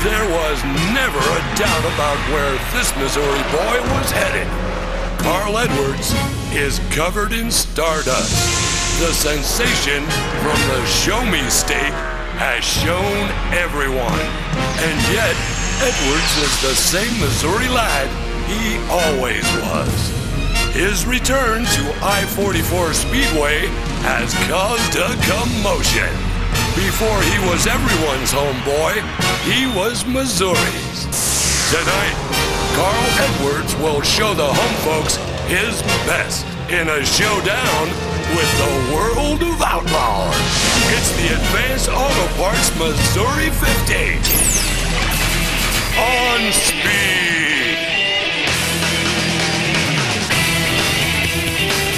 There was never a doubt about where this Missouri boy was headed. Carl Edwards is covered in stardust. The sensation from the Show Me State has shown everyone. And yet, Edwards is the same Missouri lad he always was. His return to I-44 Speedway has caused a commotion. Before he was everyone's homeboy, he was Missouri's. Tonight, Carl Edwards will show the home folks his best in a showdown with the world of Outlaws. It's the Advanced Auto Parts Missouri 50 on Speed.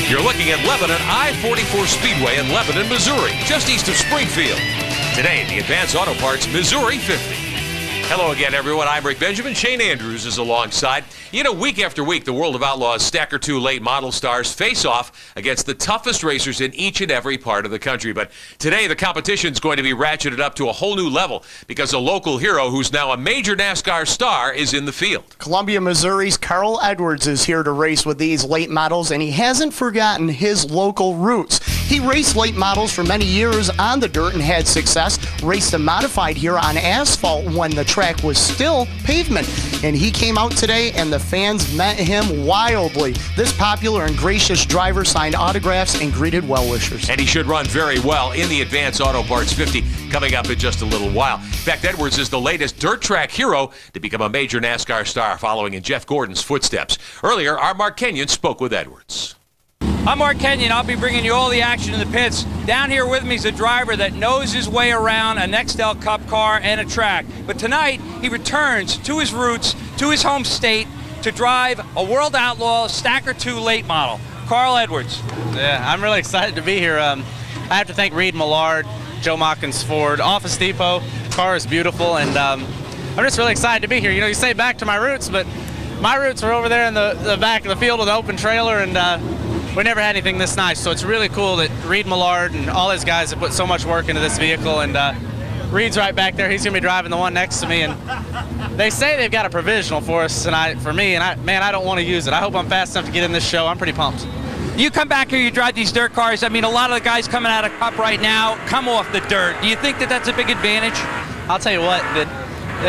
You're looking at Lebanon I-44 Speedway in Lebanon, Missouri, just east of Springfield. Today, the Advanced Auto Parts Missouri 50. Hello again, everyone. I'm Rick Benjamin. Shane Andrews is alongside. You know, week after week, the World of Outlaws Stacker 2 late model stars face off against the toughest racers in each and every part of the country. But today, the competition is going to be ratcheted up to a whole new level because a local hero who's now a major NASCAR star is in the field. Columbia, Missouri's Carl Edwards is here to race with these late models, and he hasn't forgotten his local roots. He raced late models for many years on the dirt and had success. Raced a modified here on asphalt when the track was still pavement. And he came out today and the fans met him wildly. This popular and gracious driver signed autographs and greeted well-wishers. And he should run very well in the Advanced Auto Parts 50 coming up in just a little while. In fact, Edwards is the latest dirt track hero to become a major NASCAR star, following in Jeff Gordon's footsteps. Earlier, our Mark Kenyon spoke with Edwards. I'm Mark Kenyon. I'll be bringing you all the action in the pits. Down here with me is a driver that knows his way around a Nextel Cup car and a track. But tonight, he returns to his roots, to his home state, to drive a World Outlaw Stacker 2 late model. Carl Edwards. Yeah, I'm really excited to be here. I have to thank Reed Millard, Joe Mockins Ford, Office Depot. The car is beautiful, and I'm just really excited to be here. You know, you say back to my roots, but my roots are over there in the back of the field with an open trailer, and we never had anything this nice, so it's really cool that Reed Millard and all his guys have put so much work into this vehicle, and Reed's right back there. He's going to be driving the one next to me, and they say they've got a provisional for us tonight, for me, and I don't want to use it. I hope I'm fast enough to get in this show. I'm pretty pumped. You come back here, you drive these dirt cars. I mean, a lot of the guys coming out of Cup right now come off the dirt. Do you think that that's a big advantage? I'll tell you what,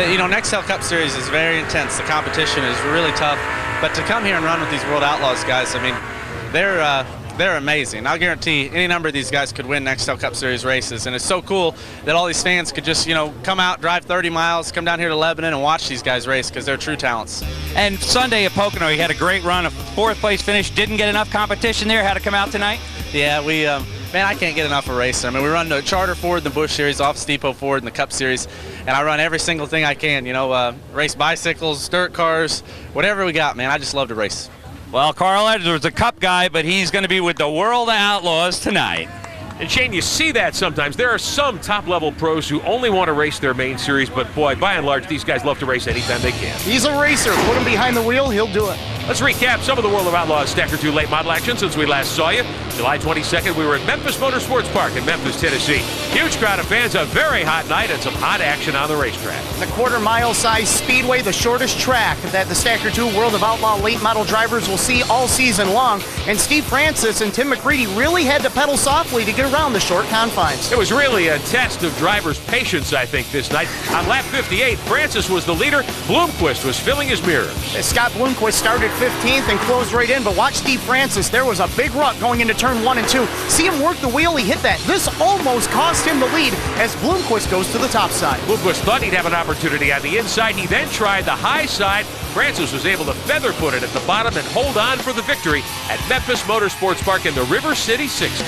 you know, Nextel Cup Series is very intense. The competition is really tough, but to come here and run with these World Outlaws guys, I mean, they're amazing. I'll guarantee any number of these guys could win Nextel Cup Series races, and it's so cool that all these fans could just, you know, come out, drive 30 miles, come down here to Lebanon and watch these guys race because they're true talents. And Sunday at Pocono, he had a great run, a fourth place finish, didn't get enough competition there. Had to come out tonight? Yeah, man, I can't get enough of racing. I mean, we run the Charter Ford in the Busch Series, Office Depot Ford in the Cup Series, and I run every single thing I can, you know, race bicycles, dirt cars, whatever we got, man. I just love to race. Well, Carl Edwards, a Cup guy, but he's going to be with the World Outlaws tonight. And Shane, you see that sometimes. There are some top-level pros who only want to race their main series, but boy, by and large, these guys love to race anytime they can. He's a racer. Put him behind the wheel, he'll do it. Let's recap some of the World of Outlaws Stacker 2 late model action since we last saw you. July 22nd, we were at Memphis Motorsports Park in Memphis, Tennessee. Huge crowd of fans, a very hot night, and some hot action on the racetrack. The quarter-mile size Speedway, the shortest track that the Stacker 2 World of Outlaw late model drivers will see all season long. And Steve Francis and Tim McCreadie really had to pedal softly to get around the short confines. It was really a test of drivers' patience, I think, this night. On lap 58, Francis was the leader. BLOOMQUIST was filling his mirrors. Scott BLOOMQUIST started 15th and closed right in, but watch Steve Francis. There was a big rut going into turn 1 and 2. See him work the wheel, he hit that. This almost cost him the lead as BLOOMQUIST goes to the top side. BLOOMQUIST thought he'd have an opportunity on the inside. He then tried the high side. Francis was able to feather put it at the bottom and hold on for the victory at Memphis Motorsports Park in the River City 60.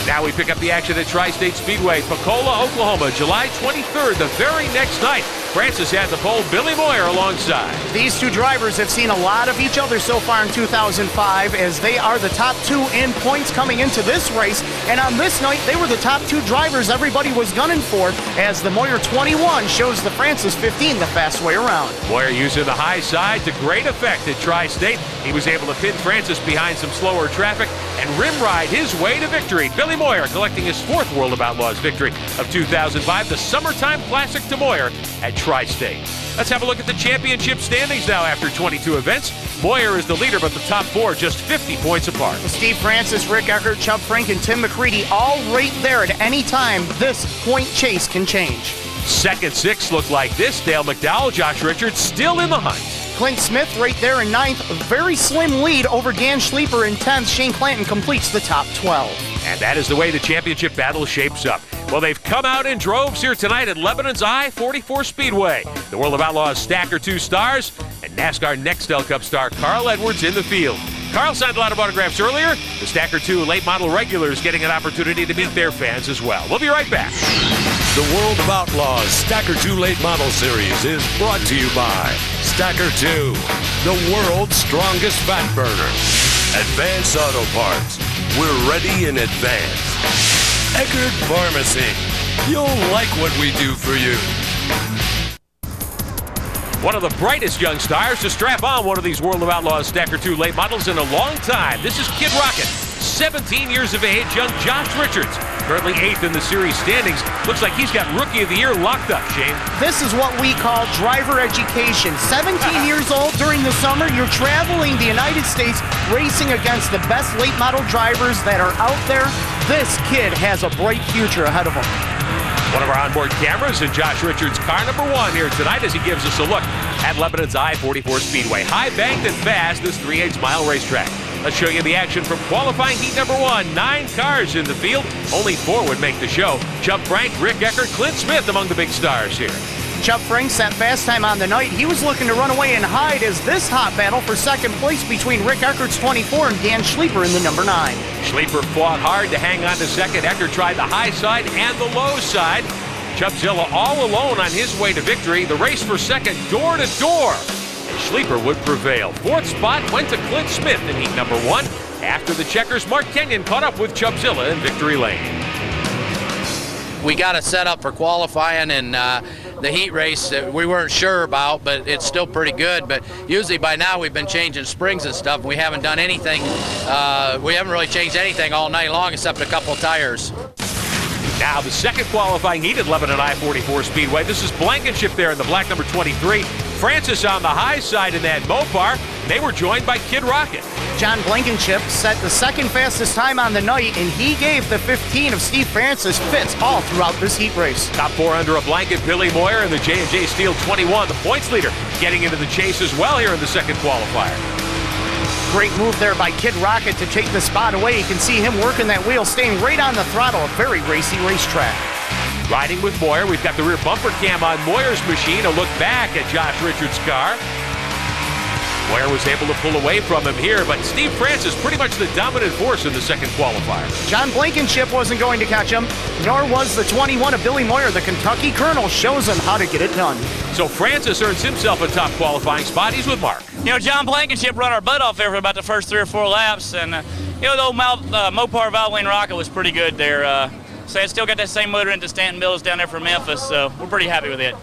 Now we pick up the action at Tri-State Speedway, Pensacola, Oklahoma, July 23rd, the very next night. Francis had the pole, Billy Moyer alongside. These two drivers have seen a lot of each other so far in 2005 as they are the top two in points coming into this race. And on this night, they were the top two drivers everybody was gunning for, as the MOYER 21 shows the Francis 15 the fast way around. MOYER using the high side to great effect at Tri-State. He was able to pin Francis behind some slower traffic and rim ride his way to victory. Billy MOYER collecting his fourth World of Outlaws victory of 2005, the summertime classic to MOYER at Tri-State. Let's have a look at the championship standings now after 22 events. MOYER is the leader, but the top four just 50 points apart. Steve Francis, Rick Eckert, Chub Frank, and Tim McCreadie all right there at any time. This point chase can change. Second six look like this. Dale McDowell, Josh Richards still in the hunt. Clint Smith right there in ninth. A very slim lead over Dan Schleiper in 10th. Shane Clanton completes the top 12. And that is the way the championship battle shapes up. Well, they've come out in droves here tonight at Lebanon's I-44 Speedway. The World of Outlaws Stacker 2 stars and NASCAR Nextel Cup star Carl Edwards in the field. Carl signed a lot of autographs earlier. The Stacker 2 late model regulars getting an opportunity to meet their fans as well. We'll be right back. The World of Outlaws Stacker 2 Late Model Series is brought to you by Stacker 2, the world's strongest fat burner. Advance Auto Parts, we're ready in advance. ECKERT Pharmacy, you'll like what we do for you. One of the brightest young stars to strap on one of these World of Outlaws Stacker 2 late models in a long time. This is Kid Rocket, 17 years of age, young Josh Richards, currently 8th in the series standings. Looks like he's got Rookie of the Year locked up, Shane. This is what we call driver education. 17 years old during the summer, you're traveling the United States, racing against the best late model drivers that are out there. This kid has a bright future ahead of him. One of our onboard cameras in Josh Richards' car number 1 here tonight as he gives us a look at Lebanon's I-44 Speedway. High banked and fast, this 3/8 mile racetrack. Let's show you the action from qualifying heat number 1. 9 cars in the field. Only 4 would make the show. Chub Frank, Rick Eckert, Clint Smith among the big stars here. Chub Frank set fast time on the night. He was looking to run away and hide as this hot battle for second place between Rick Eckert's 24 and Dan Schleiper in the number 9. Schleiper fought hard to hang on to second. Eckert tried the high side and the low side. Chubzilla all alone on his way to victory. The race for second, door to door. And Schleiper would prevail. Fourth spot went to Clint Smith in heat number 1. After the checkers, Mark Kenyon caught up with Chubzilla in victory lane. We got a setup for qualifying and the heat race that we weren't sure about, but it's still pretty good. But usually by now we've been changing springs and stuff. We haven't done anything. We haven't really changed anything all night long except a couple tires. Now the second qualifying heat at Lebanon I-44 Speedway. This is Blankenship there in the black number 23. Francis on the high side in that Mopar. They were joined by Kid Rocket. John Blankenship set the second fastest time on the night, and he gave the 15 of Steve Francis fits all throughout this heat race. Top 4 under a blanket, Billy MOYER and the J&J Steel 21, the points leader, getting into the chase as well here in the second qualifier. Great move there by Kid Rocket to take the spot away. You can see him working that wheel, staying right on the throttle. A very racy racetrack. Riding with MOYER, we've got the rear bumper cam on MOYER's machine. A look back at Josh Richards' car. MOYER was able to pull away from him here, but Steve Francis pretty much the dominant force in the second qualifier. John Blankenship wasn't going to catch him, nor was the 21 of Billy MOYER. The Kentucky Colonel shows him how to get it done. So Francis earns himself a top qualifying spot. He's with Mark. You know, John Blankenship run our butt off there for about the first 3 or 4 laps, and you know, the old Mopar Valvoline Rocket was pretty good there. So it's still got that same motor into Stanton Mills down there from Memphis, so we're pretty happy with it.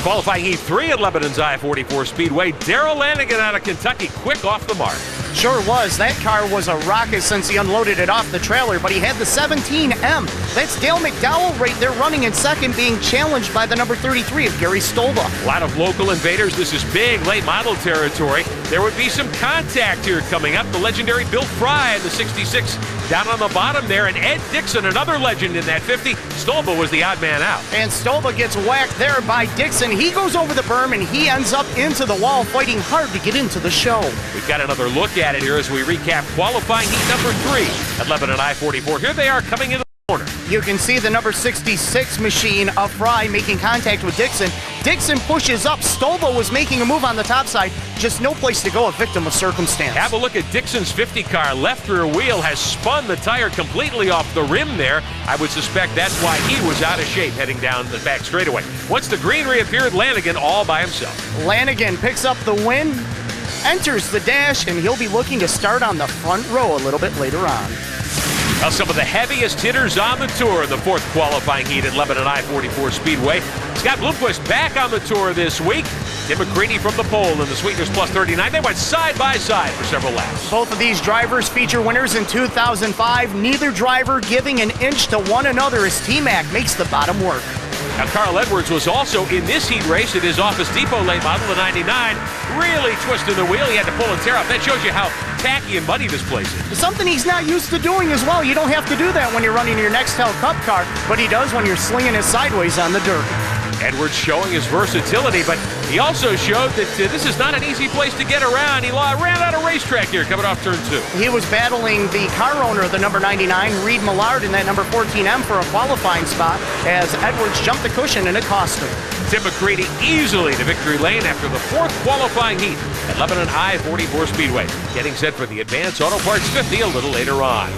Qualifying heat 3 at Lebanon's I-44 Speedway. Darrell Lanigan out of Kentucky, quick off the mark. Sure was. That car was a rocket since he unloaded it off the trailer, but he had the 17M. That's Dale McDowell right there running in second, being challenged by the number 33 of Gary Stolba. A lot of local invaders. This is big late model territory. There would be some contact here coming up. The legendary Bill FRYE in the 66 down on the bottom there, and Ed Dixon, another legend in that 50. Stolba was the odd man out. And Stolba gets whacked there by Dixon. He goes over the berm and he ends up into the wall, fighting hard to get into the show. We've got another look at it here as we recap qualifying heat number 3 at Lebanon I-44. Here they are coming into the corner. You can see the number 66 machine of FRYE making contact with Dixon. Dixon pushes up. Stolba was making a move on the top side. Just no place to go, a victim of circumstance. Have a look at Dixon's 50 car. Left rear wheel has spun the tire completely off the rim there. I would suspect that's why he was out of shape heading down the back straightaway. Once the green reappeared, Lanigan all by himself. Lanigan picks up the win, enters the dash, and he'll be looking to start on the front row a little bit later on. Well, some of the heaviest hitters on the tour in the fourth qualifying heat at Lebanon I-44 Speedway. Scott BLOOMQUIST back on the tour this week. Tim McCreadie from the pole in the Sweeteners Plus 39. They went side by side for several laps. Both of these drivers feature winners in 2005. Neither driver giving an inch to one another as T-Mac makes the bottom work. Now, Carl Edwards was also in this heat race at his Office Depot late model, the 99, really twisting the wheel. He had to pull and tear up. That shows you how tacky and muddy this place is. Something he's not used to doing as well. You don't have to do that when you're running your Nextel Cup car, but he does when you're slinging it sideways on the dirt. Edwards showing his versatility, but he also showed that this is not an easy place to get around. He ran out of racetrack here coming off turn 2. He was battling the car owner of the number 99, Reed Millard, in that number 14M for a qualifying spot as Edwards jumped the cushion and it cost him. Tim McCreadie easily to victory lane after the fourth qualifying heat at Lebanon I-44 Speedway. Getting set for the Advanced Auto Parts 50 a little later on.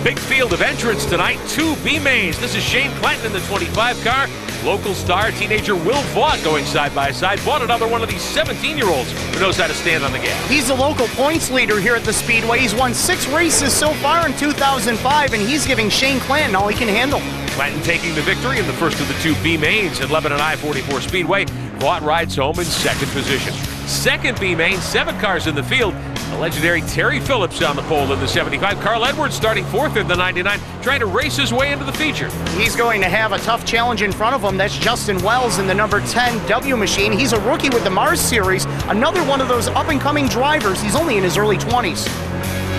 Big field of entrants tonight, 2 B mains. This is Shane Clanton in the 25 car. Local star teenager Will Vaught going side by side. Vaught, another one of these 17-year-olds who knows how to stand on the gas. He's the local points leader here at the Speedway. He's won 6 races so far in 2005, and he's giving Shane Clanton all he can handle. Clanton taking the victory in the first of the 2 B mains at Lebanon I-44 Speedway. Vaught rides home in second position. Second B main, 7 cars in the field. The legendary Terry Phillips on the pole in the 75. Carl Edwards starting 4th in the 99, trying to race his way into the feature. He's going to have a tough challenge in front of him. That's Justin Wells in the number 10 W machine. He's a rookie with the Mars Series, another one of those up-and-coming drivers. He's only in his early 20s.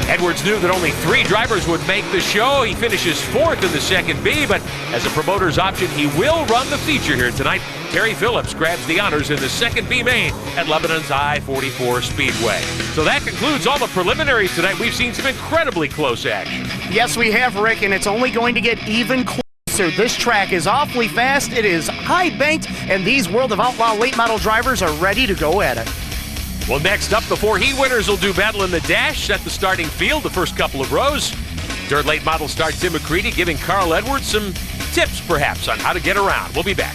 Edwards knew that only 3 drivers would make the show. He finishes 4th in the second B, but as a promoter's option, he will run the feature here tonight. Terry Phillips grabs the honors in the second B main at Lebanon's I-44 Speedway. So that concludes all the preliminaries tonight. We've seen some incredibly close action. Yes, we have, Rick, and it's only going to get even closer. This track is awfully fast, it is high banked, and these World of Outlaw late model drivers are ready to go at it. Well, next up, the 4 heat winners will do battle in the dash, set the starting field the first couple of rows. Dirt late model star Tim McCreadie giving Carl Edwards some tips, perhaps, on how to get around. We'll be back.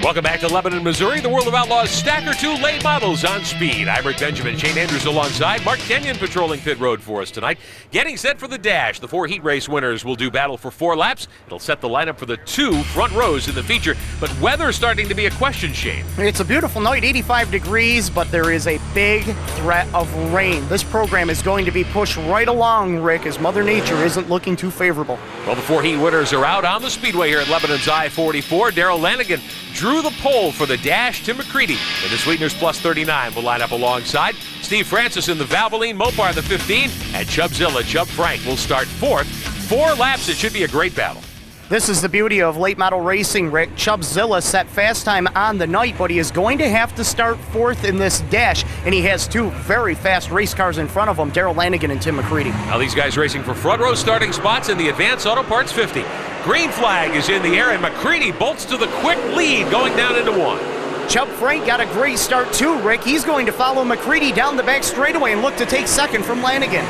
Welcome back to Lebanon, Missouri. The World of Outlaws Stacker 2 late models on speed. I'm Rick Benjamin, Shane Andrews alongside. Mark Kenyon patrolling pit road for us tonight. Getting set for the dash. The 4 heat race winners will do battle for 4 laps. It'll set the lineup for the 2 front rows in the feature. But weather's starting to be a question, Shane. It's a beautiful night, 85 degrees, but there is a big threat of rain. This program is going to be pushed right along, Rick, as Mother Nature isn't looking too favorable. Well, the 4 heat winners are out on the Speedway here at Lebanon's I-44. Darrell Lanigan drew the pole for the dash. Tim McCreadie in the Sweeteners Plus 39 will line up alongside. Steve Francis in the Valvoline Mopar, the 15, and Chubzilla, Chub Frank will start 4th. 4 laps, it should be a great battle. This is the beauty of late model racing, Rick. Chubzilla set fast time on the night, but he is going to have to start 4th in this dash, and he has 2 very fast race cars in front of him, Darrell Lanigan and Tim McCreadie. Now these guys racing for front row starting spots in the Advanced Auto Parts 50. Green flag is in the air, and McCreadie bolts to the quick lead going down into 1. Chub Frank got a great start too, Rick. He's going to follow McCreadie down the back straightaway and look to take 2nd from Lanigan.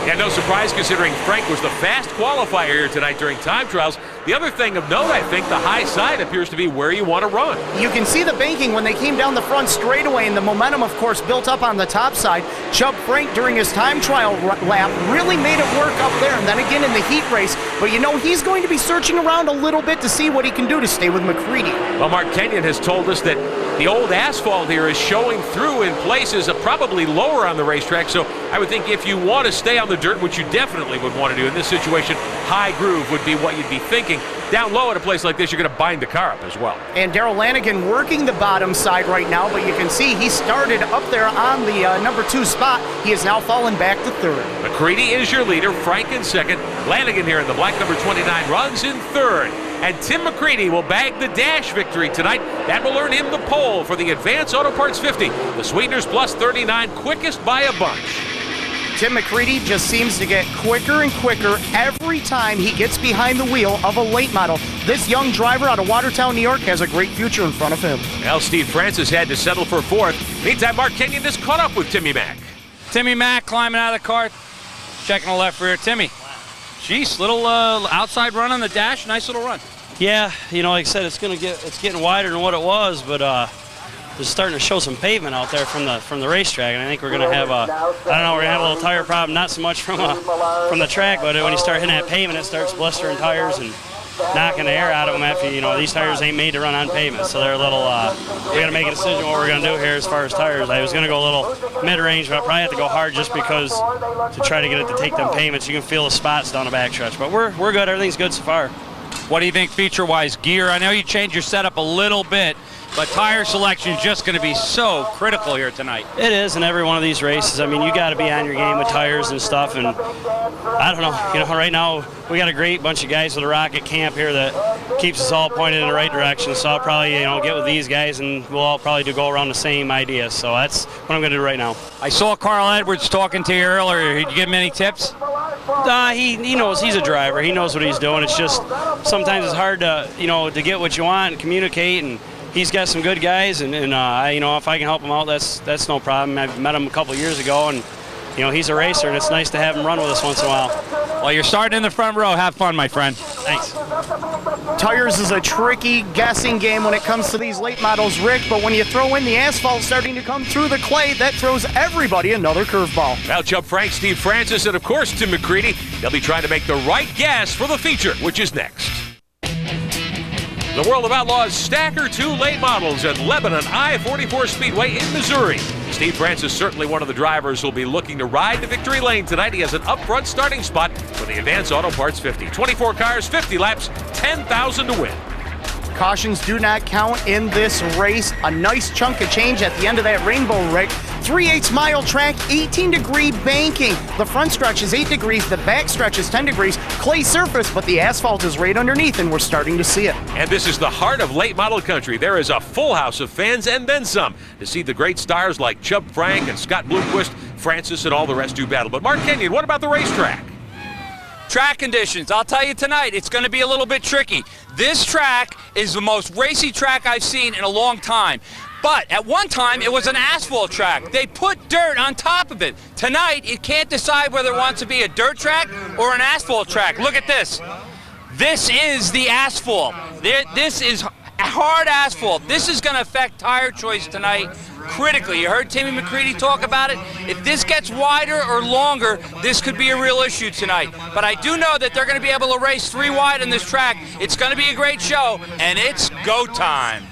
Yeah, no surprise considering Frank was the fast qualifier here tonight during time trials. The other thing of note, I think, the high side appears to be where you want to run. You can see the banking when they came down the front straightaway, and the momentum, of course, built up on the top side. Chub Frank, during his time trial lap, really made it work up there, and then again in the heat race. But, you know, he's going to be searching around a little bit to see what he can do to stay with McCreadie. Well, Mark Kenyon has told us that the old asphalt here is showing through in places probably lower on the racetrack, so I would think if you want to stay on the dirt, which you definitely would want to do in this situation, high groove would be what you'd be thinking. Down low at a place like this, you're going to bind the car up as well. And Darrell Lanigan working the bottom side right now, but you can see he started up there on the number 2 spot. He has now fallen back to 3rd. McCreadie is your leader, Frank in 2nd. Lanigan here in the black number 29 runs in 3rd. And Tim McCreadie will bag the dash victory tonight. That will earn him the pole for the Advanced Auto Parts 50. The Sweeteners Plus 39 quickest by a bunch. Tim McCreadie just seems to get quicker and quicker every time he gets behind the wheel of a late model. This young driver out of Watertown, New York has a great future in front of him. Well, Steve Francis had to settle for 4th. Meantime, Mark Kenyon just caught up with Timmy Mack. Timmy Mack climbing out of the car, checking the left rear. Timmy, geez, little outside run on the dash, nice little run. Yeah, you know, like I said, it's getting wider than what it was, but starting to show some pavement out there from the racetrack, and I think we're going to have we're going to have a little tire problem, not so much from the track, but when you start hitting that pavement, it starts blistering tires and knocking the air out of them after, these tires ain't made to run on pavement, so they're a little, we got to make a decision what we're going to do here as far as tires. I was going to go a little mid-range, but I probably have to go hard just because to try to get it to take them pavements. You can feel the spots down the backstretch, but we're good. Everything's good so far. What do you think feature-wise? Gear, I know you changed your setup a little bit, but tire selection is just going to be so critical here tonight. It is in every one of these races. I mean, you got to be on your game with tires and stuff, and I don't know. Right now we got a great bunch of guys with a rocket camp here that keeps us all pointed in the right direction. So I'll probably get with these guys, and we'll all probably go around the same idea. So that's what I'm going to do right now. I saw Carl Edwards talking to you earlier. Did you give him any tips? He knows he's a driver. He knows what he's doing. It's just sometimes it's hard to to get what you want and communicate, and he's got some good guys, and if I can help him out, that's no problem. I've met him a couple years ago, and he's a racer, and it's nice to have him run with us once in a while. Well, you're starting in the front row. Have fun, my friend. Thanks. Tires is a tricky guessing game when it comes to these late models, Rick, but when you throw in the asphalt starting to come through the clay, that throws everybody another curveball. Well, Chub Frank, Steve Francis, and of course Tim McCreadie. They'll be trying to make the right guess for the feature, which is next. The World of Outlaws Stacker 2 late models at Lebanon I-44 Speedway in Missouri. Steve Francis, certainly one of the drivers who'll be looking to ride to victory lane tonight. He has an upfront starting spot for the Advance Auto Parts 50. 24 cars, 50 laps, $10,000 to win. Cautions do not count in this race. A nice chunk of change at the end of that rainbow, Rick. 3/8 mile track, 18-degree banking. The front stretch is 8 degrees, the back stretch is 10 degrees. Clay surface, but the asphalt is right underneath, and we're starting to see it. And this is the heart of late model country. There is a full house of fans and then some to see the great stars like Chub Frank and Scott BLOOMQUIST, Francis, and all the rest do battle. But Mark Kenyon, what about the racetrack? Track conditions, I'll tell you tonight, it's going to be a little bit tricky. This track is the most racy track I've seen in a long time. But at one time, it was an asphalt track. They put dirt on top of it. Tonight, it can't decide whether it wants to be a dirt track or an asphalt track. Look at this. This is the asphalt. This is hard asphalt. This is going to affect tire choice tonight critically. You heard Timmy McCreadie talk about it. If this gets wider or longer, this could be a real issue tonight. But I do know that they're going to be able to race 3 wide on this track. It's going to be a great show, and it's go time.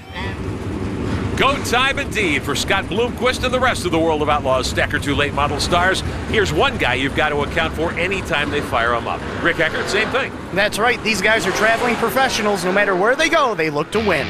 Go time indeed for Scott BLOOMQUIST and the rest of the World of Outlaws Stacker 2 late model stars. Here's one guy you've got to account for anytime they fire him up. Rick Eckert, same thing. That's right. These guys are traveling professionals. No matter where they go, they look to win.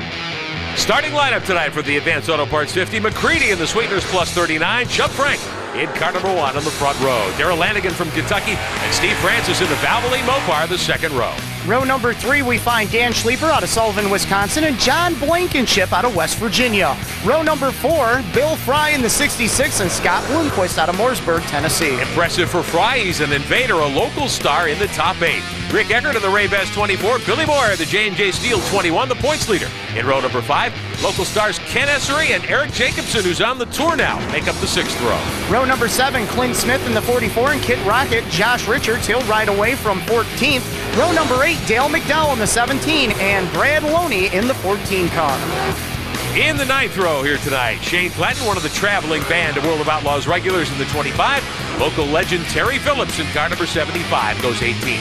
Starting lineup tonight for the Advance Auto Parts 50, McCreadie in the Sweeteners Plus 39, Chub Frank in car number 1 on the front row, DARRELL LANIGAN from Kentucky, and Steve Francis in the Valvoline Mopar, the second row. Row number 3, we find Dan Schleiper out of Sullivan, Wisconsin, and John Blankenship out of West Virginia. Row number 4, Bill FRYE in the 66, and Scott BLOOMQUIST out of Mooresburg, Tennessee. Impressive for FRYE. He's an invader, a local star in the top 8. Rick Eckert in the Ray Best 24, Billy MOYER, the J&J Steel 21, the points leader. In row number 5, local stars Ken ESSARY and Eric Jacobson, who's on the tour now, make up the 6th row. Row number 7, Clint Smith in the 44, and Kit Rocket. Josh Richards, he'll ride away from 14th. Row number 8, Dale McDowell in the 17, and Brad Looney in the 14 car. In the 9th row here tonight, Shane Clanton, one of the traveling band of World of Outlaws regulars in the 25. Local legend Terry Phillips in car number 75 goes 18.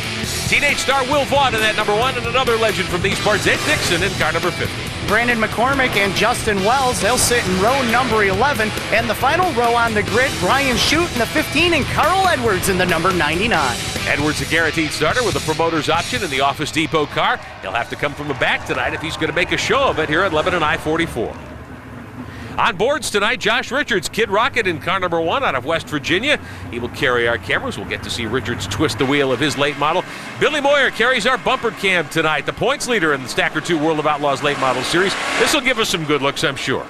Teenage star Will Vaught in that number 1, and another legend from these parts, Ed Dixon in car number 50. Brandon McCormick and Justin Wells, they'll sit in row number 11. And the final row on the grid, Brian Shute in the 15 and Carl Edwards in the number 99. Edwards, a guaranteed starter with a promoter's option in the Office Depot car. He'll have to come from the back tonight if he's going to make a show of it here at Lebanon I-44. On boards tonight, Josh Richards, Kid Rocket in car number 1 out of West Virginia. He will carry our cameras. We'll get to see Richards twist the wheel of his late model. Billy MOYER carries our bumper cam tonight, the points leader in the Stacker 2 World of Outlaws late model series. This will give us some good looks, I'm sure.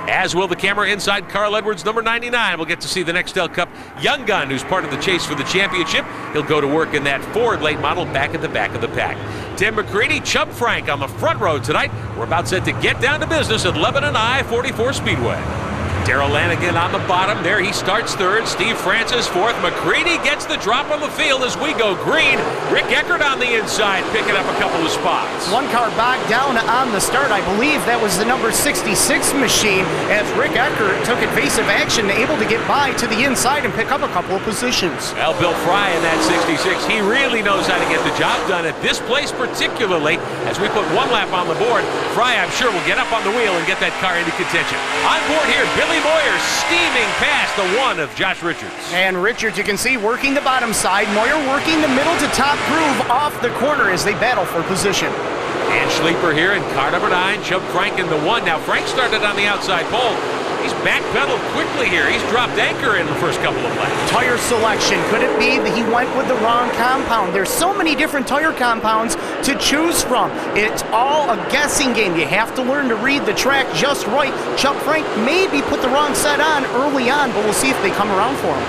As will the camera inside Carl Edwards, number 99. We'll get to see the Nextel Cup young gun, who's part of the chase for the championship. He'll go to work in that Ford late model back at the back of the pack. Tim McCreadie, Chub Frank on the front row tonight. We're about set to get down to business at Lebanon I-44 Speedway. Darrell Lanigan on the bottom there. He starts third. Steve Francis fourth. McCreadie gets the drop on the field as we go green. Rick Eckert on the inside, picking up a couple of spots. One car bogged down on the start. I believe that was the number 66 machine as Rick Eckert took evasive action, able to get by to the inside and pick up a couple of positions. Well, Bill FRYE in that 66, he really knows how to get the job done at this place particularly. As we put one lap on the board, FRYE, I'm sure, will get up on the wheel and get that car into contention. On board here, Billy Moyer steaming past the one of Josh Richards. And Richards, you can see, working the bottom side. Moyer working the middle to top groove off the corner as they battle for position. And SCHLIEPER here in car number 9. Chubb Frank in the 1. Now, Frank started on the outside pole. He's backpedaled quickly here. He's dropped anchor in the first couple of laps. Tire selection. Could it be that he went with the wrong compound? There's so many different tire compounds to choose from. It's all a guessing game. You have to learn to read the track just right. Chubb Frank maybe put the wrong set on early on, but we'll see if they come around for him.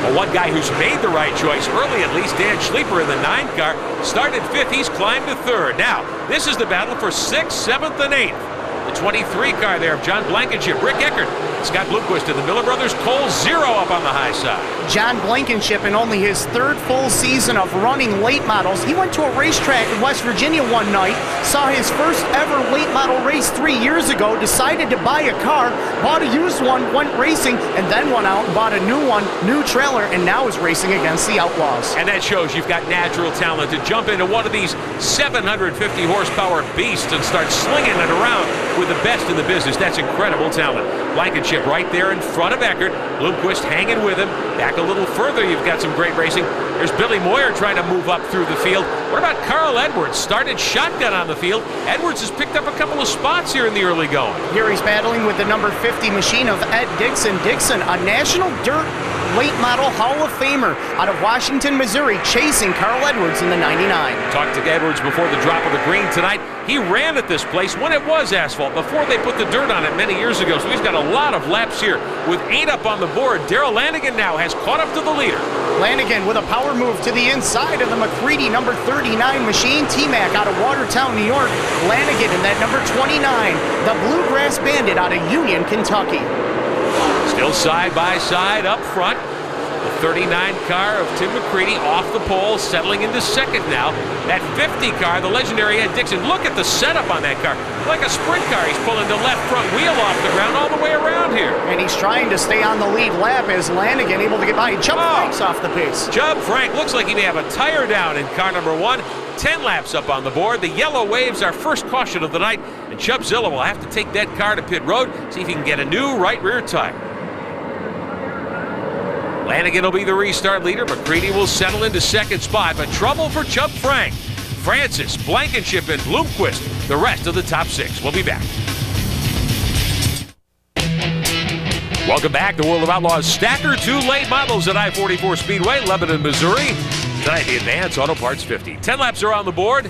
Well, one guy who's made the right choice early, at least, Dan SCHLIEPER in the 9 car, started 5th. He's climbed to 3rd. Now, this is the battle for 6th, 7th, and 8th. The 23 car there of John Blankenship, Rick Eckert, Scott Bloomquist, and the Miller brothers. Cole 0 up on the high side. John Blankenship, in only his 3rd full season of running late models, he went to a racetrack in West Virginia one night, saw his first ever late model race 3 years ago, decided to buy a car, bought a used one, went racing, and then went out and bought a new one, new trailer, and now is racing against the Outlaws. And that shows you've got natural talent to jump into one of these 750 horsepower beasts and start slinging it around with the best in the business. That's incredible talent. Blankenship right there in front of Eckert. Bloomquist hanging with him. Back a little further, you've got some great racing. There's Billy Moyer trying to move up through the field. What about Carl Edwards? Started shotgun on the field. Edwards has picked up a couple of spots here in the early going. Here he's battling with the number 50 machine of Ed Dixon. Dixon, a National Dirt Late Model Hall of Famer out of Washington, Missouri, chasing Carl Edwards in the 99. Talked to Edwards before the drop of the green tonight. He ran at this place when it was asphalt, before they put the dirt on it many years ago. So he's got a lot of laps here with 8 up on the board. Darrell Lanigan now has caught up to the leader. Lanigan with a power move to the inside of the McCreadie number 39 machine. T-Mac out of Watertown, New York. Lanigan in that number 29, the Bluegrass Bandit out of Union, Kentucky. Still side by side up front. The 39 car of Tim McCreadie off the pole, settling into 2nd now. That 50 car, the legendary Ed Dixon. Look at the setup on that car. Like a sprint car, he's pulling the left front wheel off the ground all the way around here. And he's trying to stay on the lead lap as Lanigan able to get by. Chubb Frank's off the pace. Chubb Frank looks like he may have a tire down in car number 1. 10 laps up on the board. The yellow waves our first caution of the night, and Chubbzilla will have to take that car to pit road, see if he can get a new right rear tire. Lanigan will be the restart leader. McCreadie will settle into 2nd spot, but trouble for Chubb Frank. Francis, Blankenship, and Bloomquist, the rest of the top 6. We'll be back. Welcome back. The World of Outlaws Stacker 2 late models at I-44 Speedway, Lebanon, Missouri. Tonight, the Advance Auto Parts 50. 10 laps are on the board.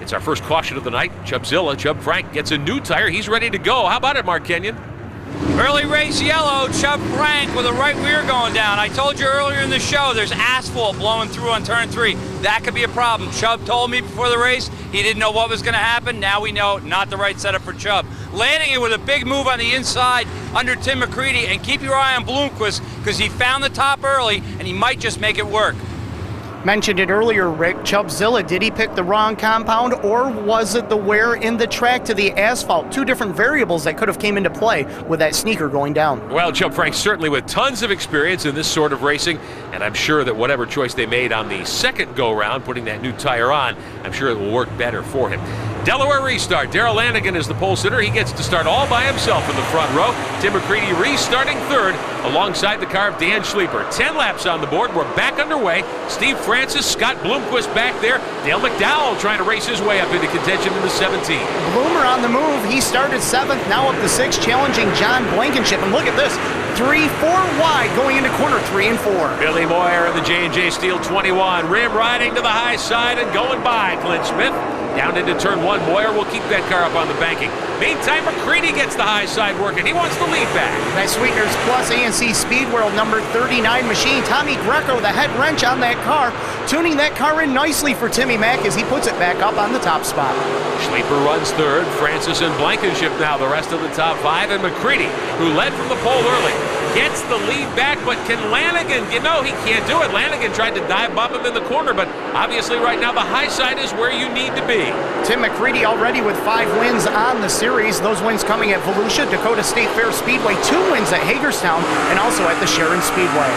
It's our first caution of the night. Chubbzilla, Chubb Frank, gets a new tire. He's ready to go. How about it, Mark Kenyon? Early race yellow, Chubb Frank with a right rear going down. I told you earlier in the show there's asphalt blowing through on turn 3. That could be a problem. Chubb told me before the race he didn't know what was going to happen. Now we know not the right setup for Chubb. Landing it with a big move on the inside under Tim McCreadie, and keep your eye on Bloomquist because he found the top early and he might just make it work. Mentioned it earlier, Rick. Chubbzilla, did he pick the wrong compound, or was it the wear in the track to the asphalt? 2 different variables that could have came into play with that sneaker going down. Well, Chubb Frank certainly with tons of experience in this sort of racing, and I'm sure that whatever choice they made on the 2nd go-round, putting that new tire on, I'm sure it will work better for him. Delaware restart. Darrell Lanigan is the pole sitter. He gets to start all by himself in the front row. Tim McCreadie restarting 3rd alongside the car of Dan SCHLIEPER. 10 laps on the board. We're back underway. Steve Francis, Scott Bloomquist back there. Dale McDowell trying to race his way up into contention in the 17. Bloomer on the move. He started 7th, now up to 6th, challenging John Blankenship. And look at this. 3, 4 wide going into corner 3 and 4. Billy Moyer in the J&J Steel 21. Rim riding to the high side and going by Clint Smith. Down into turn 1. Moyer will keep that car up on the banking. Meantime, McCreadie gets the high side working. He wants the lead back. That Sweeteners Plus ANC Speed World number 39 machine. Tommy Greco, the head wrench on that car, tuning that car in nicely for Timmy Mack as he puts it back up on the top spot. Schlieper runs third. Francis and Blankenship now the rest of the top 5. And McCreadie, who led from the pole early, gets the lead back, but can Lanigan, no, he can't do it. Lanigan tried to dive bomb him in the corner, but obviously right now the high side is where you need to be. Tim McCreadie already with 5 wins on the series. Those wins coming at Volusia, Dakota State Fair Speedway, 2 wins at Hagerstown, and also at the Sharon Speedway.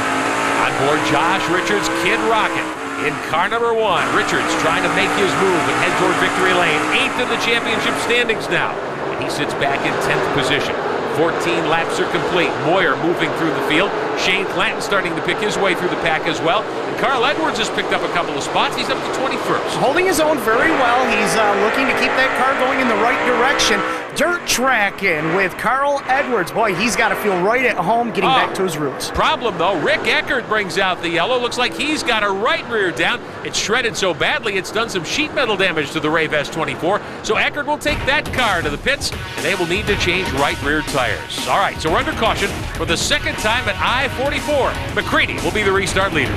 On board Josh Richards, Kid Rocket. In car number 1, Richards trying to make his move and head toward victory lane. 8th in the championship standings now. And he sits back in 10th position. 14 laps are complete. Moyer moving through the field. Shane Clanton starting to pick his way through the pack as well. And Carl Edwards has picked up a couple of spots. He's up to 21st. Holding his own very well. He's looking to keep that car going in the right direction. Dirt tracking with Carl Edwards. Boy, he's got to feel right at home getting back to his roots. Problem, though, Rick Eckert brings out the yellow. Looks like he's got a right rear down. It's shredded so badly it's done some sheet metal damage to the Rave S24. So Eckert will take that car to the pits, and they will need to change right rear tires. All right, so we're under caution for the second time at I-44. McCreadie will be the restart leader.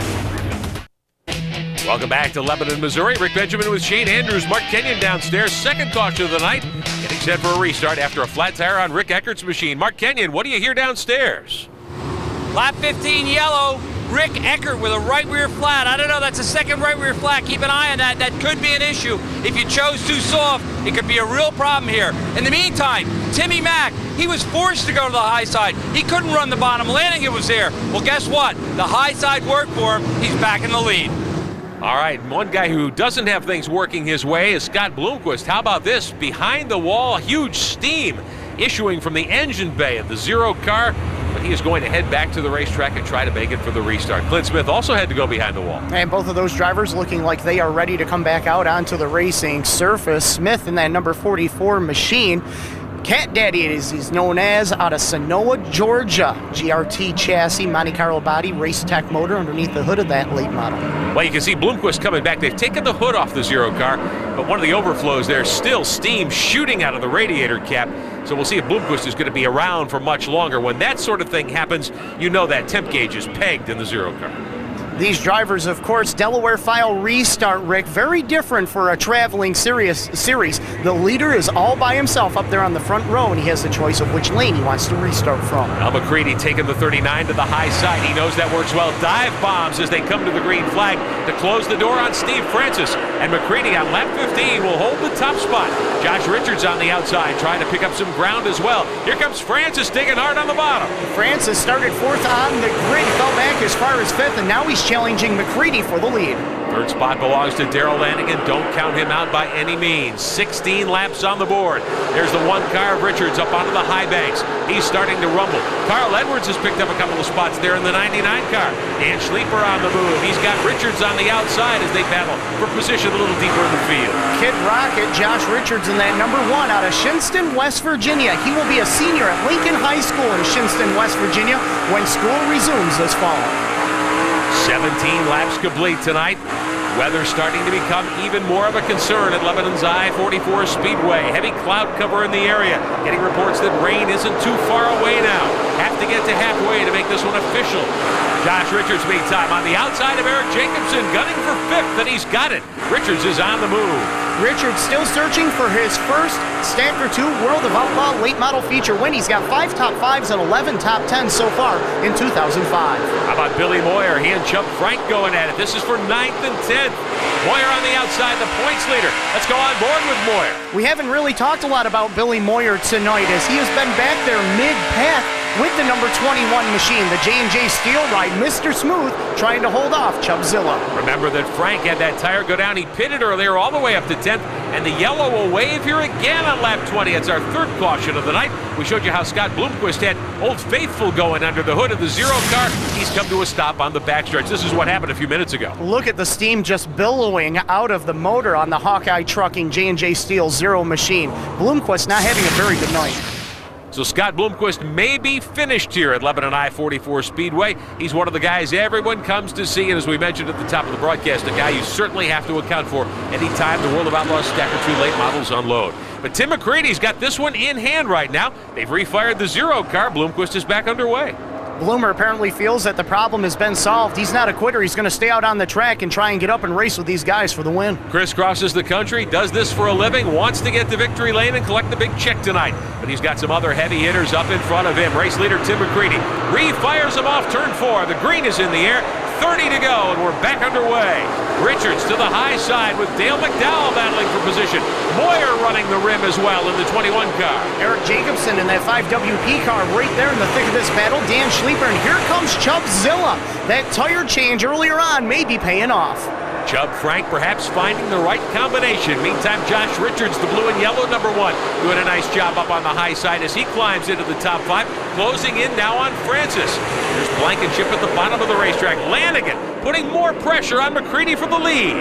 Welcome back to Lebanon, Missouri. Rick Benjamin with Shane Andrews. Mark Kenyon downstairs. Second caution of the night. Getting set for a restart after a flat tire on Rick Eckert's machine. Mark Kenyon, what do you hear downstairs? Lap 15 yellow. Rick Eckert with a right rear flat. I don't know, that's a second right rear flat. Keep an eye on that. That could be an issue. If you chose too soft, it could be a real problem here. In the meantime, Timmy Mack, he was forced to go to the high side. He couldn't run the bottom. Lanigan was there. Well, guess what? The high side worked for him. He's back in the lead. All right, one guy who doesn't have things working his way is Scott Bloomquist. How about this? Behind the wall, huge steam issuing from the engine bay of the Zero car. But he is going to head back to the racetrack and try to make it for the restart. Clint Smith also had to go behind the wall. And both of those drivers looking like they are ready to come back out onto the racing surface. Smith in that number 44 machine. Cat Daddy, as he's known as, out of Sonoa, Georgia. GRT chassis, Monte Carlo body, Race Tech motor underneath the hood of that late model. Well, you can see Bloomquist coming back. They've taken the hood off the Zero car, but one of the overflows there's still steam shooting out of the radiator cap. So we'll see if Bloomquist is going to be around for much longer. When that sort of thing happens, you know that temp gauge is pegged in the Zero car. These drivers, of course, Delaware file restart, Rick. Very different for a traveling series. The leader is all by himself up there on the front row, and he has the choice of which lane he wants to restart from. Now McCreadie taking the 39 to the high side. He knows that works well. Dive bombs as they come to the green flag to close the door on Steve Francis. And McCreadie on lap 15 will hold the top spot. Josh Richards on the outside trying to pick up some ground as well. Here comes Francis digging hard on the bottom. Francis started 4th on the grid, fell back as far as 5th, and now he's challenging McCreadie for the lead. Third spot belongs to Darrell Lanigan. Don't count him out by any means. 16 laps on the board. There's the one car of Richards up onto the high banks. He's starting to rumble. Carl Edwards has picked up a couple of spots there in the 99 car. Dan Schlieper on the move. He's got Richards on the outside as they battle for position a little deeper in the field. Kid Rocket, Josh Richards in that number 1 out of Shinston, West Virginia. He will be a senior at Lincoln High School in Shinston, West Virginia when school resumes this fall. 17 laps complete tonight. Weather starting to become even more of a concern at Lebanon's I-44 Speedway. Heavy cloud cover in the area. Getting reports that rain isn't too far away now. Have to get to halfway to make this one official. Josh Richards, meantime, on the outside of Eric Jacobson, gunning for 5th, and he's got it. Richards is on the move. Richards still searching for his first Stacker 2 World of Outlaw late model feature win. He's got 5 top 5s and 11 top 10s so far in 2005. How about Billy Moyer? He and Chubb Frank going at it. This is for 9th and 10th. Moyer on the outside, the points leader. Let's go on board with Moyer. We haven't really talked a lot about Billy Moyer tonight as he has been back there mid-path with the number 21 machine, the J&J Steel Ride, Mr. Smooth, trying to hold off Chubbzilla. Remember that Frank had that tire go down. He pitted earlier all the way up to 10th, and the yellow will wave here again on lap 20. It's our third caution of the night. We showed you how Scott Bloomquist had Old Faithful going under the hood of the Zero car. He's come to a stop on the backstretch. This is what happened a few minutes ago. Look at the steam just billowing out of the motor on the Hawkeye Trucking J&J Steel Zero machine. Bloomquist not having a very good night. So Scott Bloomquist may be finished here at Lebanon I-44 Speedway. He's one of the guys everyone comes to see, and as we mentioned at the top of the broadcast, a guy you certainly have to account for anytime the World of Outlaws Stacker 2 late models unload. But Tim McCreadie's got this one in hand right now. They've refired the 0 car. Bloomquist is back underway. Bloomer apparently feels that the problem has been solved. He's not a quitter. He's going to stay out on the track and try and get up and race with these guys for the win. Crisscrosses the country, does this for a living, wants to get to victory lane and collect the big check tonight. But he's got some other heavy hitters up in front of him. Race leader Tim McCreadie refires him off turn 4. The green is in the air. 30 to go, and we're back underway. Richards to the high side with Dale McDowell battling for position. Moyer running the rim as well in the 21 car. Eric Jacobson in that 5WP car right there in the thick of this battle. Dan Schleieper, and here comes Chubzilla. That tire change earlier on may be paying off. Chub Frank perhaps finding the right combination. Meantime, Josh Richards, the blue and yellow #1, doing a nice job up on the high side as he climbs into the top 5, closing in now on Francis. There's Blankenship at the bottom of the racetrack. Lanigan putting more pressure on McCreadie for the lead.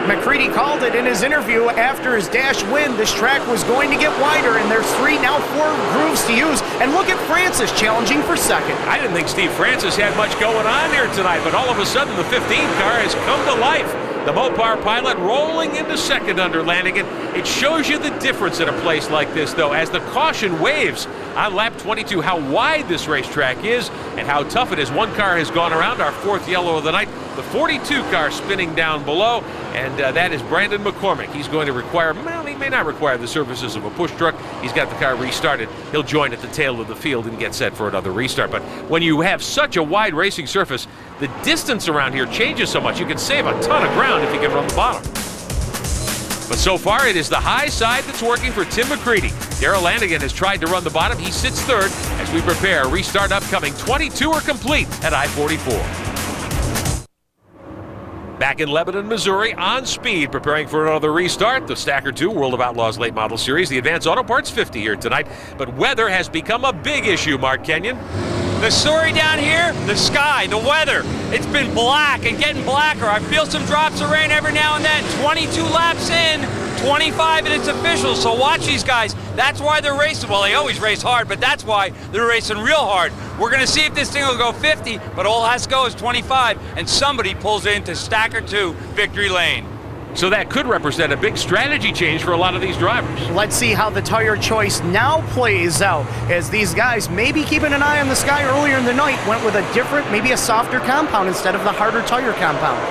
McCreadie called it in his interview after his dash win. This track was going to get wider, and there's 3, now 4 grooves to use. And look at Francis challenging for second. I didn't think Steve Francis had much going on here tonight, but all of a sudden the 15 car has come to life. The Mopar pilot rolling into second under Lanigan. It shows you the difference at a place like this, though, as the caution waves on lap 22, how wide this racetrack is and how tough it is. One car has gone around, our 4th yellow of the night. The 42 car spinning down below, and that is Brandon McCormick. He's going to require, well, he may not require the services of a push truck. He's got the car restarted. He'll join at the tail of the field and get set for another restart. But when you have such a wide racing surface, the distance around here changes so much. You can save a ton of ground if you can run the bottom. But so far, it is the high side that's working for Tim McCreadie. Darrell Lanigan has tried to run the bottom. He sits 3rd as we prepare a restart upcoming. 22 are complete at I-44. Back in Lebanon, Missouri, on speed, preparing for another restart. The Stacker 2 World of Outlaws Late Model Series, the Advanced Auto Parts 50 here tonight. But weather has become a big issue, Mark Kenyon. The story down here, the sky, the weather. It's been black and getting blacker. I feel some drops of rain every now and then. 22 laps in, 25 and it's official. So watch these guys. That's why they're racing. Well, they always race hard, but that's why they're racing real hard. We're going to see if this thing will go 50, but all it has to go is 25, and somebody pulls into Stacker 2 victory lane. So that could represent a big strategy change for a lot of these drivers. Let's see how the tire choice now plays out, as these guys maybe keeping an eye on the sky earlier in the night went with a different, maybe a softer compound instead of the harder tire compound.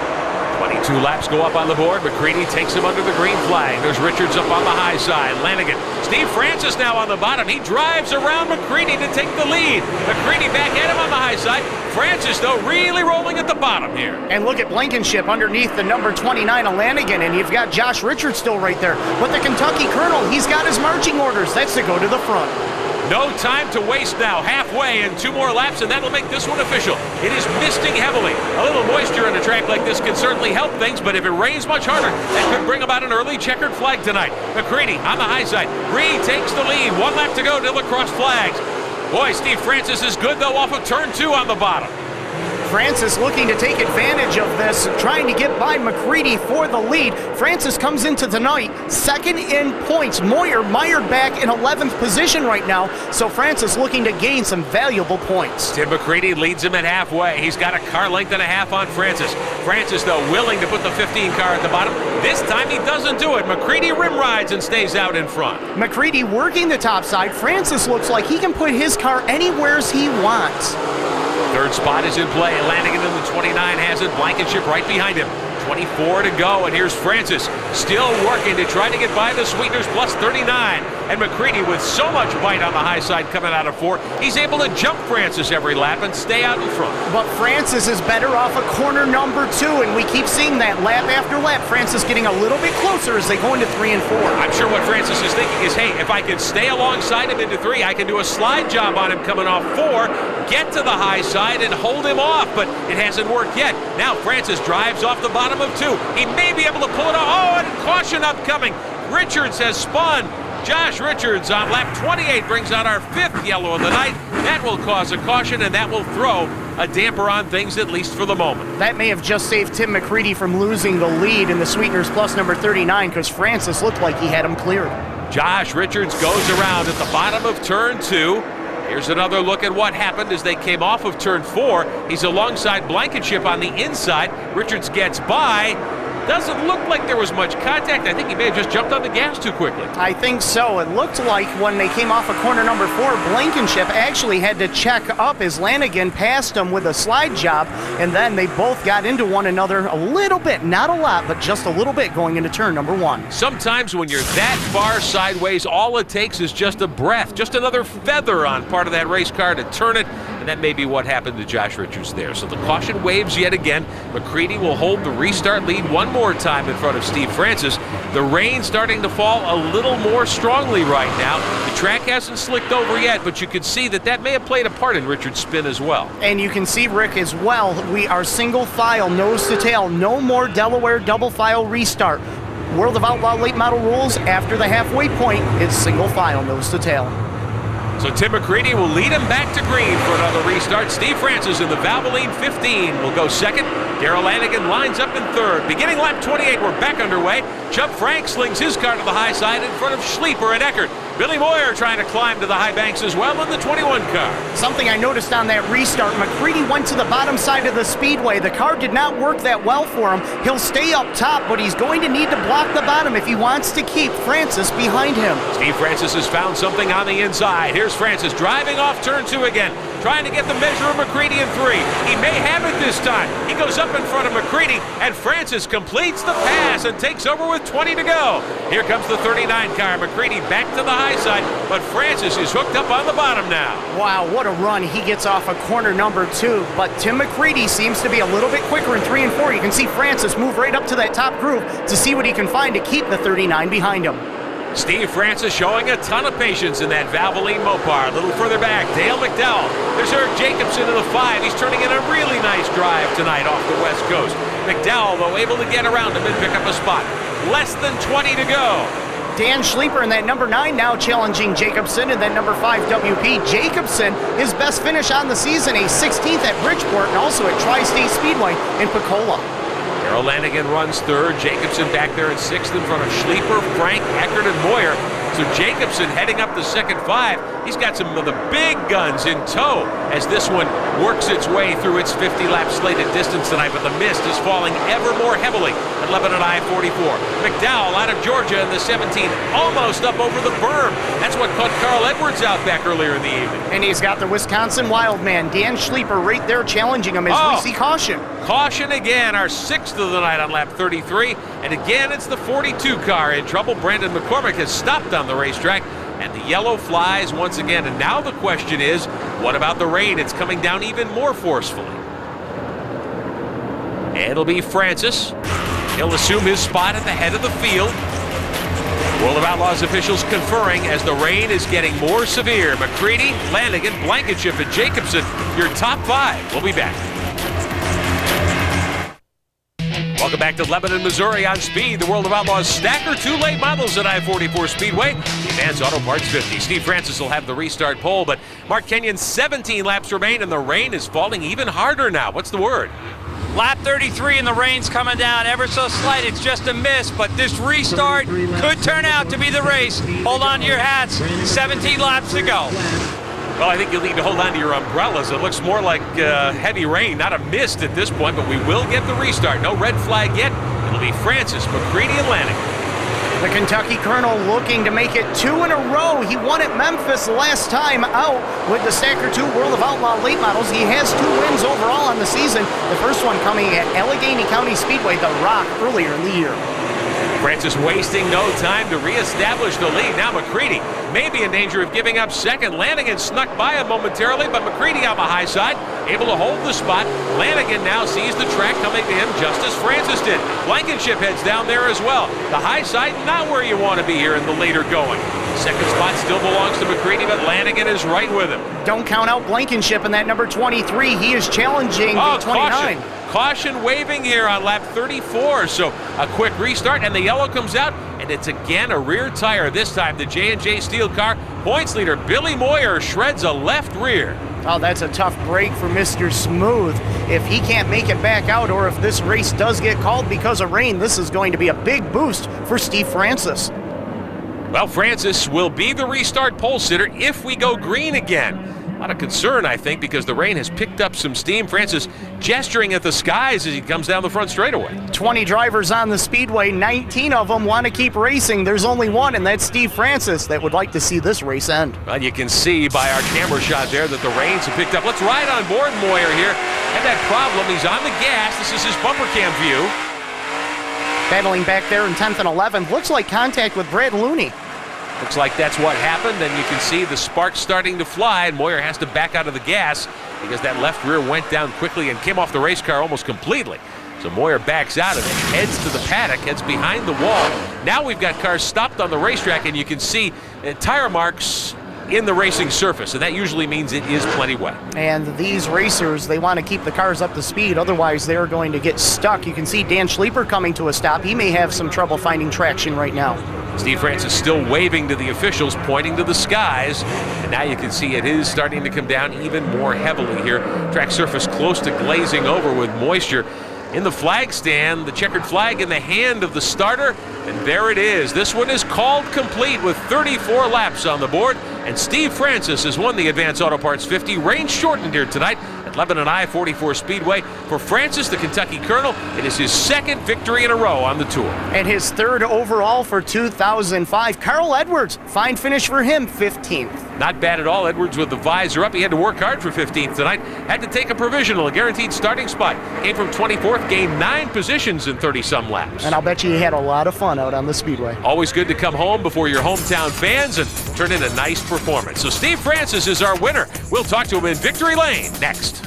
22 laps go up on the board. McCreadie takes him under the green flag. There's Richards up on the high side. Lanigan. Steve Francis now on the bottom. He drives around McCreadie to take the lead. McCreadie back at him on the high side. Francis, though, really rolling at the bottom here. And look at Blankenship underneath the number 29 of Lanigan, and you've got Josh Richards still right there. But the Kentucky Colonel, he's got his marching orders. That's to go to the front. No time to waste now. Halfway and 2 more laps, and that'll make this one official. It is misting heavily. A little moisture in a track like this can certainly help things, but if it rains much harder, that could bring about an early checkered flag tonight. McCreadie on the high side. Retakes the lead. 1 lap to go till the cross flags. Boy, Steve Francis is good, though, off of turn 2 on the bottom. Francis looking to take advantage of this, trying to get by McCreadie for the lead. Francis comes into tonight 2nd in points. Moyer mired back in 11th position right now, so Francis looking to gain some valuable points. Tim McCreadie leads him at halfway. He's got a car length and a half on Francis. Francis, though, willing to put the 15 car at the bottom. This time he doesn't do it. McCreadie rim rides and stays out in front. McCreadie working the top side. Francis looks like he can put his car anywhere he wants. 3rd spot is in play. Lanigan in the 29 has it. Blankenship right behind him. 24 to go, and here's Francis still working to try to get by the Sweeteners plus 39. And McCreadie with so much bite on the high side coming out of 4, he's able to jump Francis every lap and stay out in front. But Francis is better off a corner number 2, and we keep seeing that lap after lap. Francis getting a little bit closer as they go into 3 and 4. I'm sure what Francis is thinking is, hey, if I can stay alongside him into 3, I can do a slide job on him coming off 4, get to the high side and hold him off, but it hasn't worked yet. Now Francis drives off the bottom of 2. He may be able to pull it off. Oh, and caution upcoming. Richards has spun. Josh Richards on lap 28 brings out our 5th yellow of the night. That will cause a caution, and that will throw a damper on things, at least for the moment. That may have just saved Tim McCreadie from losing the lead in the Sweeteners plus number 39, because Francis looked like he had him cleared. Josh Richards goes around at the bottom of turn 2. Here's another look at what happened as they came off of turn 4. He's alongside Blankenship on the inside. Richards gets by. Doesn't look like there was much contact. I think he may have just jumped on the gas too quickly. I think so. It looked like when they came off of corner number 4, Blankenship actually had to check up as Lanigan passed him with a slide job, and then they both got into one another a little bit. Not a lot, but just a little bit going into turn number 1. Sometimes when you're that far sideways, all it takes is just a breath, just another feather on part of that race car to turn it, and that may be what happened to Josh Richards there. So the caution waves yet again. McCreadie will hold the restart lead one more time in front of Steve Francis. The rain starting to fall a little more strongly right now. The track hasn't slicked over yet, but you can see that may have played a part in Richards' spin as well. And you can see, Rick, as well, we are single file, nose to tail. No more Delaware double file restart. World of Outlaw late model rules, after the halfway point, it's single file, nose to tail. So Tim McCreadie will lead him back to green for another restart. Steve Francis in the Valvoline 15 will go second. Darrell Lanigan lines up in third. Beginning lap 28, we're back underway. Chubb Frank slings his car to the high side in front of Schleiper and Eckert. Billy Moyer trying to climb to the high banks as well in the 21 car. Something I noticed on that restart, McCreadie went to the bottom side of the speedway. The car did not work that well for him. He'll stay up top, but he's going to need to block the bottom if he wants to keep Francis behind him. Steve Francis has found something on the inside. Here's Francis driving off turn 2 again, trying to get the measure of McCreadie in 3. He may have it this time. He goes up in front of McCreadie, and Francis completes the pass and takes over with 20 to go. Here comes the 39 car. McCreadie back to the high side, but Francis is hooked up on the bottom now. Wow, what a run. He gets off of corner number 2, but Tim McCreadie seems to be a little bit quicker in 3 and 4. You can see Francis move right up to that top groove to see what he can find to keep the 39 behind him. Steve Francis showing a ton of patience in that Valvoline Mopar. A little further back, Dale McDowell. There's Eric Jacobson in the 5. He's turning in a really nice drive tonight off the West Coast. McDowell, though, able to get around him and pick up a spot. Less than 20 to go. Dan Schleiper in that number 9 now challenging Jacobson, and then number 5 WP. Jacobson, his best finish on the season, a 16th at Bridgeport and also at Tri-State Speedway in Pensacola. Darrell Lanigan runs third. Jacobson back there in 6th in front of Schleiper, Frank, Eckert, and Moyer. So Jacobson heading up the second 5. He's got some of the big guns in tow as this one works its way through its 50-lap slated distance tonight, but the mist is falling ever more heavily at Lebanon I-44. McDowell out of Georgia in the 17, almost up over the berm. That's what caught Carl Edwards out back earlier in the evening. And he's got the Wisconsin Wildman, Dan Schleiper, right there challenging him as we see caution. Caution again, our 6th of the night on lap 33. And again, it's the 42 car in trouble. Brandon McCormick has stopped on the racetrack, and the yellow flies once again. And now the question is, what about the rain? It's coming down even more forcefully. It'll be Francis. He'll assume his spot at the head of the field. World of Outlaws officials conferring as the rain is getting more severe. McCreadie, Lanigan, Blankenship, and Jacobson, your top 5. We'll be back. Welcome back to Lebanon, Missouri on Speed. The World of Outlaws Stacker 2 late models at I-44 Speedway. The Advance Auto Parts 50. Steve Francis will have the restart pole, but Mark Kenyon's 17 laps remain, and the rain is falling even harder now. What's the word? Lap 33 and the rain's coming down ever so slight. It's just a miss, but this restart could turn out to be the race. Hold on to your hats. 17 laps to go. Well, I think you'll need to hold on to your umbrellas. It looks more like heavy rain, not a mist at this point, but we will get the restart. No red flag yet. It'll be Francis, McCreadie, and Lanigan. The Kentucky Colonel looking to make it 2 in a row. He won at Memphis last time out with the Stacker 2 World of Outlaw late models. He has 2 wins overall on the season. The first one coming at Allegheny County Speedway, The Rock, earlier in the year. Francis wasting no time to reestablish the lead. Now McCreadie may be in danger of giving up second. Lanigan snuck by him momentarily, but McCreadie on the high side, able to hold the spot. Lanigan now sees the track coming to him just as Francis did. Blankenship heads down there as well. The high side, not where you want to be here in the later going. Second spot still belongs to McCreadie, but Lanigan is right with him. Don't count out Blankenship in that number 23. He is challenging the 29. Caution waving here on lap 34, so a quick restart, and the yellow comes out, and it's again a rear tire. This time the J&J Steel car. Points leader Billy Moyer shreds a left rear. Oh, that's a tough break for Mr. Smooth. If he can't make it back out, or if this race does get called because of rain, this is going to be a big boost for Steve Francis. Well, Francis will be the restart pole sitter if we go green again. A lot of concern, I think, because the rain has picked up some steam. Francis gesturing at the skies as he comes down the front straightaway. 20 drivers on the Speedway, 19 of them want to keep racing. There's only one, and that's Steve Francis, that would like to see this race end. Well, you can see by our camera shot there that the rains have picked up. Let's ride on board Moyer here. Had that problem. He's on the gas. This is his bumper cam view. Battling back there in 10th and 11th. Looks like contact with Brad Looney. Looks like that's what happened, and you can see the sparks starting to fly, and Moyer has to back out of the gas because that left rear went down quickly and came off the race car almost completely. So Moyer backs out of it, heads to the paddock, heads behind the wall. Now we've got cars stopped on the racetrack, and you can see tire marks in the racing surface, and that usually means it is plenty wet. And these racers, they want to keep the cars up to speed, otherwise they're going to get stuck. You can see Dan Schschlieper coming to a stop. He may have some trouble finding traction right now. Steve Francis still waving to the officials, pointing to the skies, and now you can see it is starting to come down even more heavily here. Track surface close to glazing over with moisture. In the flag stand, the checkered flag in the hand of the starter, and there it is. This one is called complete with 34 laps on the board, and Steve Francis has won the Advance Auto Parts 50. Rain shortened here tonight at Lebanon I-44 Speedway. For Francis, the Kentucky Colonel, it is his second victory in a row on the Tour. And his third overall for 2005. Carl Edwards, fine finish for him, 15th. Not bad at all. Edwards with the visor up. He had to work hard for 15th tonight. Had to take a provisional, a guaranteed starting spot. Came from 24th, gained 9 positions in 30-some laps. And I'll bet you he had a lot of fun out on the Speedway. Always good to come home before your hometown fans and turn in a nice performance. So Steve Francis is our winner. We'll talk to him in Victory Lane next.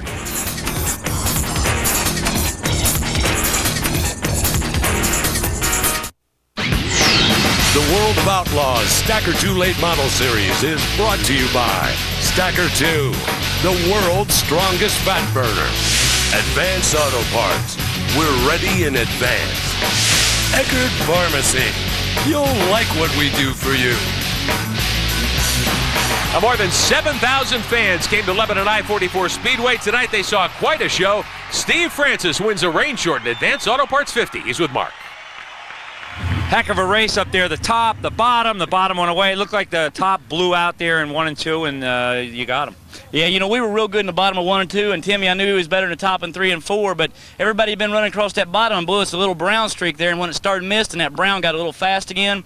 The World of Outlaws Stacker 2 Late Model Series is brought to you by Stacker 2, the world's strongest fat burner. Advance Auto Parts, we're ready in advance. ECKERT Pharmacy, you'll like what we do for you. More than 7,000 fans came to Lebanon I-44 Speedway. Tonight they saw quite a show. Steve Francis wins a rain-shortened Advance Auto Parts 50. He's with Mark. Heck of a race up there. The top, the bottom went away. It looked like the top blew out there in 1 and 2, and you got him. Yeah, you know, we were real good in the bottom of 1 and 2, and Timmy, I knew he was better in the top in 3 and 4, but everybody had been running across that bottom and blew us a little brown streak there, and when it started mist, and that brown got a little fast again,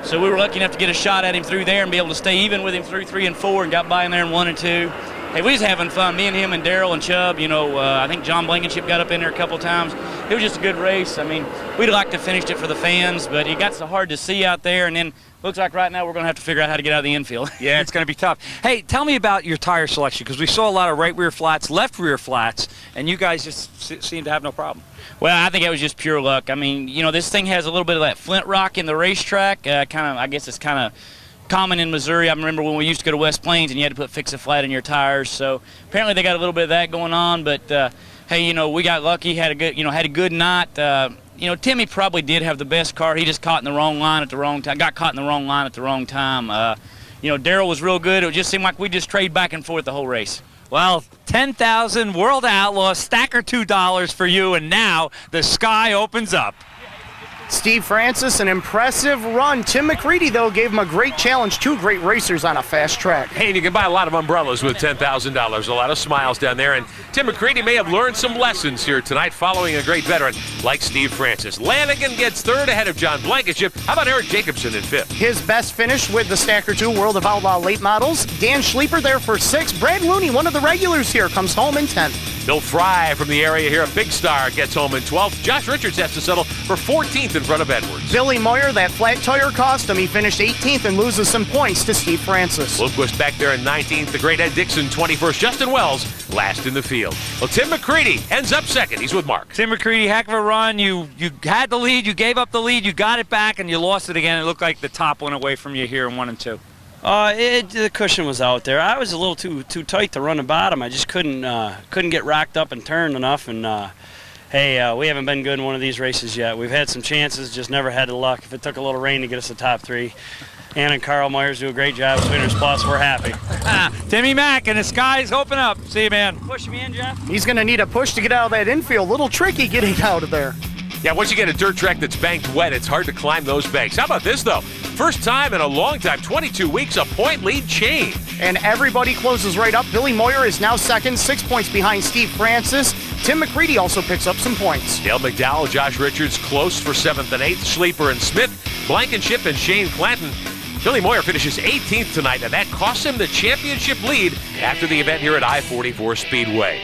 so we were lucky enough to get a shot at him through there and be able to stay even with him through 3 and 4 and got by him there in 1 and 2. Hey, we was having fun, me and him and Darrell and Chub. You know, I think John Blankenship got up in there a couple times. It was just a good race. I mean, we'd like to have finished it for the fans, but it got so hard to see out there, and then looks like right now we're going to have to figure out how to get out of the infield. Yeah, it's going to be tough. Hey, tell me about your tire selection, because we saw a lot of right rear flats, left rear flats, and you guys just seem to have no problem. Well, I think it was just pure luck. I mean, you know, this thing has a little bit of that flint rock in the racetrack. I guess it's kind of common in Missouri. I remember when we used to go to West Plains and you had to put fix-a-flat in your tires. So apparently they got a little bit of that going on. But hey, you know, we got lucky. Had a good night. You know, Timmy probably did have the best car. He just caught in the wrong line at the wrong time. Got caught in the wrong line at the wrong time. You know, Darrell was real good. It just seemed like we just trade back and forth the whole race. Well, 10,000 World Outlaws, Stacker $2 for you, and now the sky opens up. Steve Francis, an impressive run. Tim McCreadie, though, gave him a great challenge. 2 great racers on a fast track. Hey, and you can buy a lot of umbrellas with $10,000. A lot of smiles down there. And Tim McCreadie may have learned some lessons here tonight following a great veteran like Steve Francis. Lanigan gets 3rd ahead of John Blankenship. How about Eric Jacobson in 5th? His best finish with the Stacker 2 World of Outlaw late models. Dan Schschlieper there for 6th. Brad Looney, one of the regulars here, comes home in 10th. Bill FRYE from the area here, a big star, gets home in 12th. Josh Richards has to settle for 14th in front of Edwards. Billy Moyer, that flat tire cost him. He finished 18th and loses some points to Steve Francis. BLOOMQUIST back there in 19th. The great Ed Dixon, 21st. Justin Wells, last in the field. Well, Tim McCreadie ends up 2nd. He's with Mark. Tim McCreadie, heck of a run. You had the lead, you gave up the lead, you got it back, and you lost it again. It looked like the top went away from you here in 1 and 2. The cushion was out there. I was a little too tight to run the bottom. I just couldn't get racked up and turned enough. And hey, we haven't been good in one of these races yet. We've had some chances, just never had the luck. If it took a little rain to get us the top 3. Ann and Carl Myers do a great job. Winners Plus, we're happy. Timmy Mack, and the sky's open up. See you, man. Push me in, Jeff. He's going to need a push to get out of that infield. A little tricky getting out of there. Yeah, once you get a dirt track that's banked wet, it's hard to climb those banks. How about this, though? first time in a long time, 22 weeks, a point lead change. And everybody closes right up. Billy Moyer is now second, 6 points behind Steve Francis. Tim McCreadie also picks up some points. Dale McDowell, Josh Richards close for 7th and 8th. Schliepper and Smith, Blankenship and Shane Clanton. Billy Moyer finishes 18th tonight, and that costs him the championship lead after the event here at I-44 Speedway.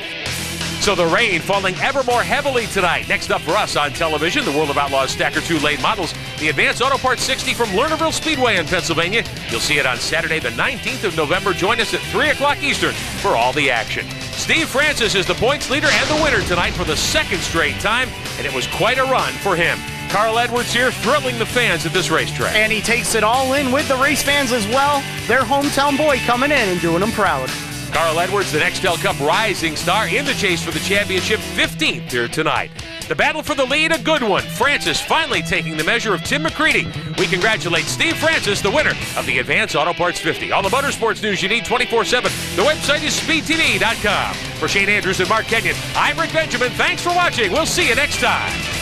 So the rain falling ever more heavily tonight. Next up for us on television, the World of Outlaws Stacker 2 late models, the Advanced Auto Parts 60 from Lernerville Speedway in Pennsylvania. You'll see it on Saturday, the 19th of November. Join us at 3 o'clock Eastern for all the action. Steve Francis is the points leader and the winner tonight for the second straight time, and it was quite a run for him. Carl Edwards here, thrilling the fans at this racetrack. And he takes it all in with the race fans as well. Their hometown boy coming in and doing them proud. Carl Edwards, the Nextel Cup rising star, in the chase for the championship, 15th here tonight. The battle for the lead, a good one. Francis finally taking the measure of Tim McCreadie. We congratulate Steve Francis, the winner of the Advanced Auto Parts 50. All the motorsports news you need 24/7. The website is speedtv.com. For Shane Andrews and Mark Kenyon, I'm Rick Benjamin. Thanks for watching. We'll see you next time.